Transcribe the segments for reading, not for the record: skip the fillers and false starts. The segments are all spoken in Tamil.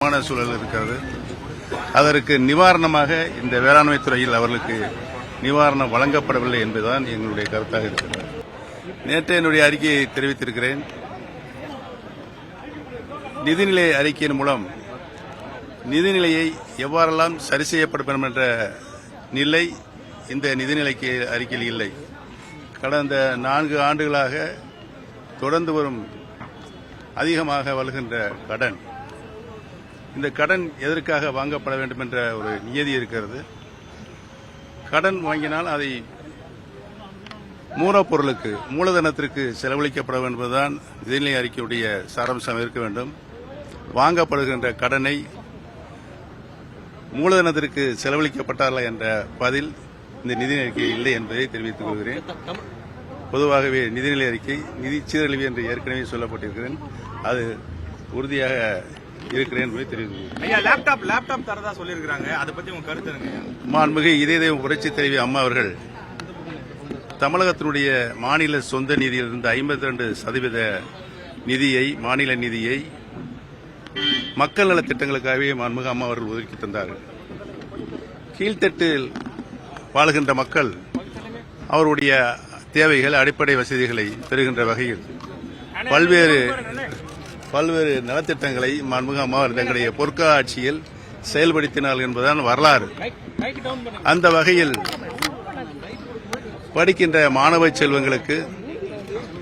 மோசமான சூழல் இருக்கிறது. அதற்கு நிவாரணமாக இந்த வேளாண்மை துறையில் அவர்களுக்கு நிவாரணம் வழங்கப்படவில்லை என்பதுதான் எங்களுடைய கருத்தாக இருக்கிறது. நேற்று என்னுடைய அறிக்கையை தெரிவித்திருக்கிறேன். நிதிநிலை அறிக்கையின் மூலம் நிதிநிலையை எவ்வாறெல்லாம் சரி செய்யப்படும் என்ற நிலை இந்த நிதிநிலை அறிக்கையில் இல்லை. கடந்த 4 ஆண்டுகளாக தொடர்ந்து வரும் அதிகமாக வருகின்ற கடன், இந்த கடன் எதற்காக வாங்கப்பட வேண்டும் என்ற ஒரு நியதி இருக்கிறது. கடன் வாங்கினால் அதை மூலப்பொருளுக்கு மூலதனத்திற்கு செலவழிக்கப்பட வேண்டும் என்பதுதான் நிதிநிலை அறிக்கையுடைய சாராம்சம் இருக்க வேண்டும். வாங்கப்படுகின்ற கடனை மூலதனத்திற்கு செலவழிக்கப்பட்டார்களா என்ற பதில் இந்த நிதிநிலை அறிக்கை இல்லை என்பதை தெரிவித்துக் கொள்கிறேன். பொதுவாகவே நிதிநிலை அறிக்கை நிதி சீரழிவு என்று ஏற்கனவே சொல்லப்பட்டிருக்கிறேன். அது உறுதியாக இருக்கிறேன் என்பதை தெரிவித்துக் லேப்டாப் தரதா சொல்லியிருக்கிறாங்க. அதை பத்தி உங்க கருத்து? மாண்புமிகு இதய புரட்சி தலைவி அம்மா அவர்கள் தமிழகத்தினுடைய மாநில சொந்த நிதியிலிருந்து 52% நிதியை, மாநில நிதியை மக்கள் நலத் திட்டங்களுக்காகவே மாண்புமிகு அம்மா அவர்கள் ஒதுக்கி தந்தார்கள். கீழ்த்தட்டில் வாழுகின்ற மக்கள் அவருடைய தேவைகள், அடிப்படை வசதிகளை பெறுகின்ற வகையில் பல்வேறு நலத்திட்டங்களை மாண்புமிகு அம்மா அவர்கள் தங்களுடைய பொற்கால ஆட்சியில் செயல்படுத்தினார்கள் என்பதுதான் வரலாறு. அந்த வகையில் படிக்கின்ற மாணவ செல்வங்களுக்கு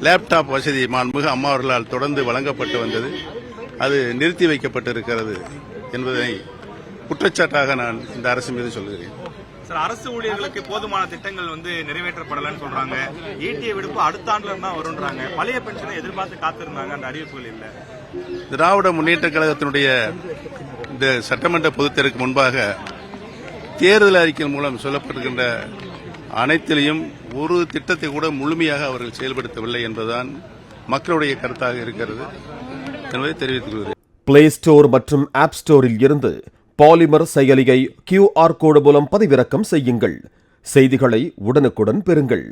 லேப்டாப் வசதி மாண்புமிகு அம்மா அவர்களால் தொடர்ந்து வழங்கப்பட்டு வந்தது. அது நிறுத்தி வைக்கப்பட்டிருக்கிறது என்பதை குற்றச்சாட்டாக நான் இந்த அரசு மீது சொல்கிறேன். சார், அரசு ஊழியர்களுக்கு போதுமான திட்டங்கள் நிறைவேற்றப்படலன்னு சொல்றாங்க. ஈட்டிய விடுப்பு அடுத்த ஆண்டுல தான் வரும்ன்றாங்க. பழைய பென்ஷனை எதிர்பார்த்து காத்திருந்தாங்க, அந்த அறிவிப்புகள் இல்லை. திராவிட முன்னேற்ற கழகத்தினுடைய இந்த சட்டமன்ற பொதுத்தேர்தலுக்கு முன்பாக தேர்தல் அறிக்கையின் மூலம் சொல்லப்படுகின்ற அனைத்திலையும் ஒரு திட்டத்தை கூட முழுமையாக அவர்கள் செயல்படுத்தவில்லை என்பதுதான் மக்களுடைய கருத்தாக இருக்கிறது என்பதை தெரிவித்துக் கொள்கிறேன். பிளே ஸ்டோர் மற்றும் ஆப் ஸ்டோரில் இருந்து பாலிமர் செயலியை QR கோடு மூலம் பதிவிறக்கம் செய்யுங்கள். செய்திகளை உடனுக்குடன் பெறுங்கள்.